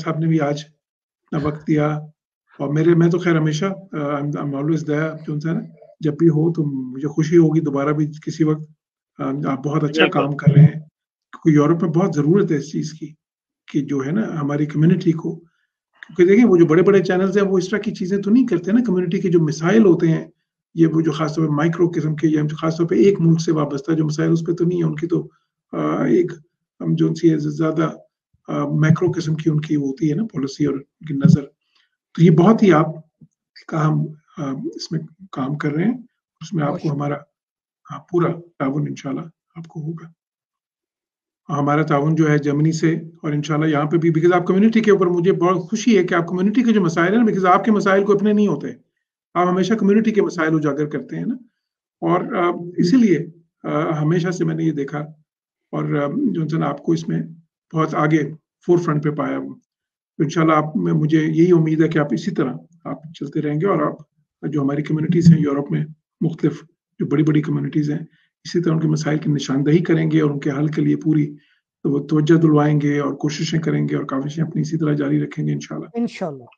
साहब ने भी आज अपना वक्त दिया, और मैं तो खैर हमेशा आई एम ऑलवेज देयर, जो है ना, जब भी हो तो मुझे खुशी होगी दोबारा भी किसी वक्त। आप बहुत अच्छा बिल्कुल। काम कर रहे हैं, क्योंकि यूरोप में बहुत ज़रूरत है इस चीज़ की, कि जो है ना हमारी कम्युनिटी को, क्योंकि देखिए वो जो बड़े-बड़े चैनल्स हैं वो इस तरह की चीज़ें तो नहीं करते ना, कम्युनिटी के जो मिसाइल होते हैं, ये वो जो खासतौर पे माइक्रो किस्म के, या खासतौर पे एक मुल्क से वाबस्ता जो मसाइल, उस पे तो नहीं है उनकी, तो एक जो सी है ज़्यादा मैक्रो किस्म की उनकी वो होती है ना पॉलिसी और उनकी नज़र। तो ये बहुत ही आप काम इसमें काम कर रहे हैं, उसमें आपको हमारा पूरा ताउन इंशाल्लाह आपको होगा। हमारा ताउन जो है जर्मनी से, और इंशाल्लाह यहाँ पे भी, बिकॉज़ आप कम्युनिटी के ऊपर, मुझे बहुत खुशी है कि आप कम्युनिटी के जो मसाइल हैं ना, बिकॉज़ आपके मसाइल को अपने नहीं होते, आप हमेशा कम्युनिटी के मसाइल उजागर करते हैं ना, और इसीलिए हमेशा से मैंने ये देखा, और जो है ना आपको इसमें बहुत आगे फोर फ्रंट पे पाया। तो इंशाल्लाह आप में मुझे यही उम्मीद है कि आप इसी तरह आप चलते रहेंगे, और आप जो हमारी कम्युनिटीज़ हैं यूरोप में, मुख्तलिफ जो बड़ी-बड़ी कम्युनिटीज़ हैं, इसी तरह उनके मसाइल की निशानदही करेंगे और उनके हल के लिए पूरी तवज्जो दिलवाएँगे और कोशिशें करेंगे, और काविशें अपनी इसी तरह जारी रखेंगे इंशाल्लाह। इंशाल्लाह।